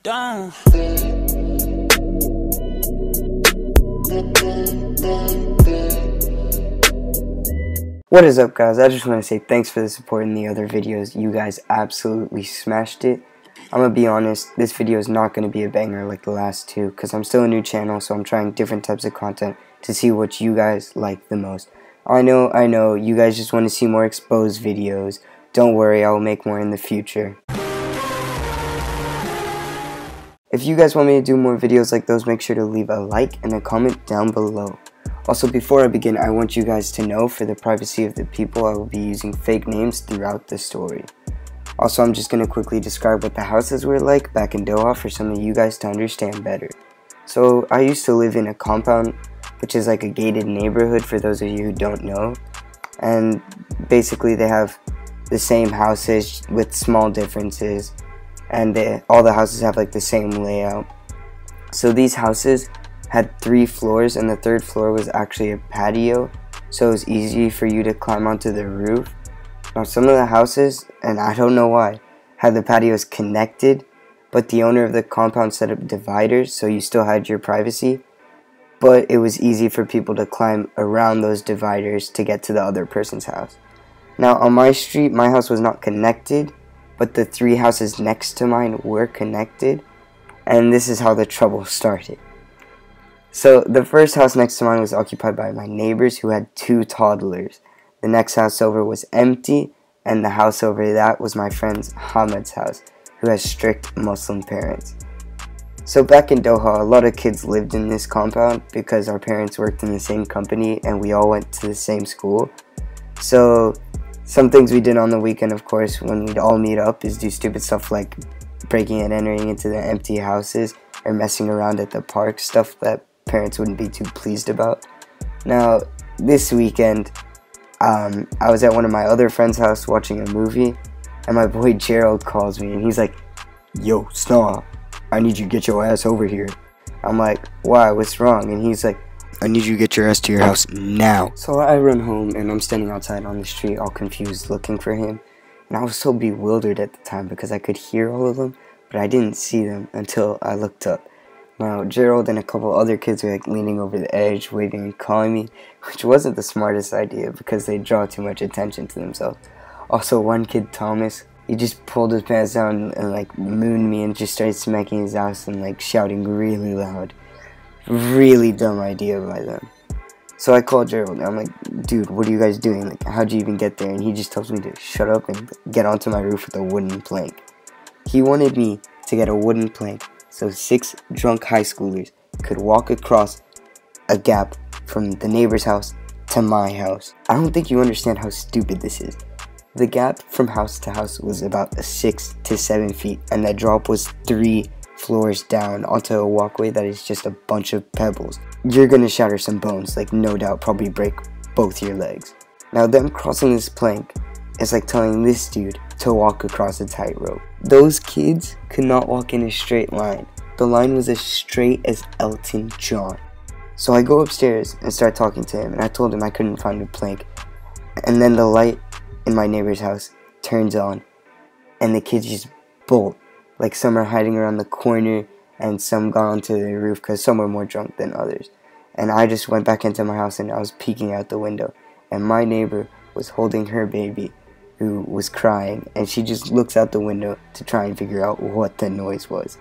Damn. What is up, guys? I just want to say thanks for the support in the other videos. You guys absolutely smashed it. I'm gonna be honest, this video is not gonna be a banger like the last two because I'm still a new channel, so I'm trying different types of content to see what you guys like the most. I know, you guys just want to see more exposed videos. Don't worry, I will make more in the future. If you guys want me to do more videos like those, make sure to leave a like and a comment down below. Also, before I begin, I want you guys to know, for the privacy of the people, I will be using fake names throughout the story. Also, I'm just going to quickly describe what the houses were like back in Doha for some of you guys to understand better. So, I used to live in a compound, which is like a gated neighborhood for those of you who don't know. And basically they have the same houses with small differences, and all the houses have like the same layout. So these houses had 3 floors, and the 3rd floor was actually a patio, so it was easy for you to climb onto the roof. Now some of the houses, and I don't know why, had the patios connected, but the owner of the compound set up dividers so you still had your privacy, but it was easy for people to climb around those dividers to get to the other person's house. Now on my street, my house was not connected, but the 3 houses next to mine were connected, and this is how the trouble started. So the first house next to mine was occupied by my neighbors who had 2 toddlers. The next house over was empty, and the house over that was my friend Hamid's house, who has strict Muslim parents. So back in Doha, a lot of kids lived in this compound because our parents worked in the same company and we all went to the same school. So some things we did on the weekend, of course, when we'd all meet up, is do stupid stuff like breaking and entering into the empty houses or messing around at the park, stuff that parents wouldn't be too pleased about. Now, this weekend, I was at one of my other friends' house watching a movie, and my boy Gerald calls me, and he's like, "Yo, Snaw, I need you to get your ass over here." I'm like, "Why? What's wrong?" And he's like, "I need you to get your ass to your house now." So I run home, and I'm standing outside on the street all confused looking for him. And I was so bewildered at the time because I could hear all of them, but I didn't see them until I looked up. Now, Gerald and a couple other kids were like leaning over the edge, waving and calling me, which wasn't the smartest idea because they draw too much attention to themselves. Also, one kid, Thomas, he just pulled his pants down and like mooned me and just started smacking his ass and like shouting really loud. Really dumb idea by them. So I called Gerald and I'm like, "Dude, what are you guys doing? Like, how'd you even get there?" And he just tells me to shut up and get onto my roof with a wooden plank. He wanted me to get a wooden plank so 6 drunk high schoolers could walk across a gap from the neighbor's house to my house. I don't think you understand how stupid this is. The gap from house to house was about 6 to 7 feet, and that drop was 3 floors down onto a walkway that is just a bunch of pebbles. You're gonna shatter some bones, like no doubt, probably break both your legs. Now them crossing this plank is like telling this dude to walk across a tightrope. Those kids could not walk in a straight line. The line was as straight as Elton John. So I go upstairs and start talking to him, and I told him I couldn't find a plank. And then the light in my neighbor's house turns on, and the kids just bolt. Like some are hiding around the corner, and some got onto the roof because some were more drunk than others. And I just went back into my house and I was peeking out the window, and my neighbor was holding her baby who was crying, and she just looks out the window to try and figure out what the noise was.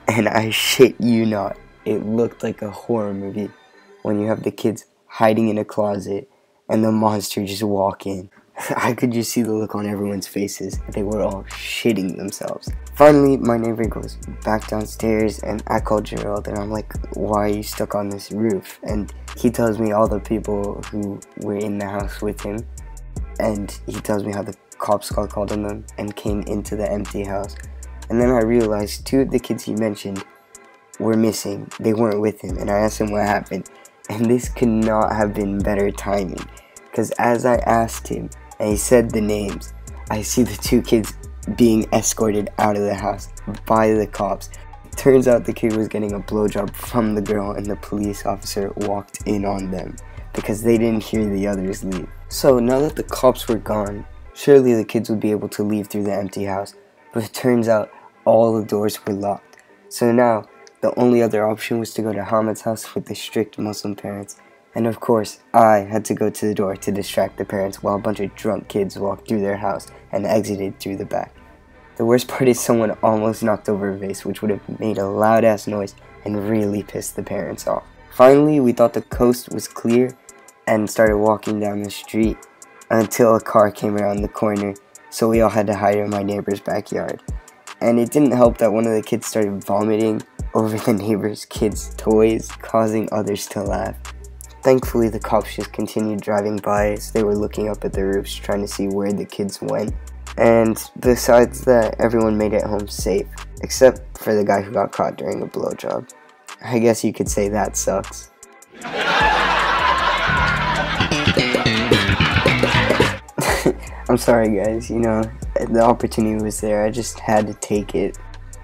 And I shit you not, it looked like a horror movie when you have the kids hiding in a closet and the monster just walk in. I could just see the look on everyone's faces. They were all shitting themselves. Finally, my neighbor goes back downstairs, and I call Gerald, and I'm like, "Why are you stuck on this roof?" And he tells me all the people who were in the house with him, and he tells me how the cops got called on them and came into the empty house. And then I realized 2 of the kids he mentioned were missing. They weren't with him, and I asked him what happened. And this could not have been better timing, because as I asked him, and he said the names, I see the 2 kids being escorted out of the house by the cops. Turns out the kid was getting a blowjob from the girl, and the police officer walked in on them because they didn't hear the others leave. So now that the cops were gone, surely the kids would be able to leave through the empty house, but it turns out all the doors were locked. So now, the only other option was to go to Hamid's house with the strict Muslim parents. And of course, I had to go to the door to distract the parents while a bunch of drunk kids walked through their house and exited through the back. The worst part is someone almost knocked over a vase, which would have made a loud ass noise and really pissed the parents off. Finally, we thought the coast was clear and started walking down the street until a car came around the corner, so we all had to hide in my neighbor's backyard. And it didn't help that one of the kids started vomiting over the neighbor's kids' toys, causing others to laugh. Thankfully, the cops just continued driving by as they were looking up at the roofs trying to see where the kids went. And besides that, everyone made it home safe, except for the guy who got caught during a blowjob. I guess you could say that sucks. I'm sorry guys, you know, the opportunity was there, I just had to take it.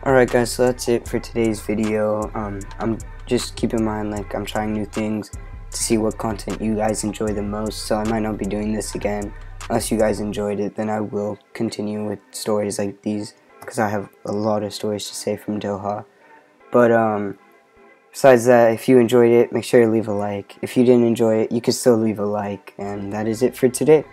Alright guys, so that's it for today's video. I'm just keep in mind, like, I'm trying new things to see what content you guys enjoy the most, so I might not be doing this again. Unless you guys enjoyed it, then I will continue with stories like these, because I have a lot of stories to say from Doha. But besides that, if you enjoyed it, make sure to leave a like. If you didn't enjoy it, you can still leave a like, and that is it for today.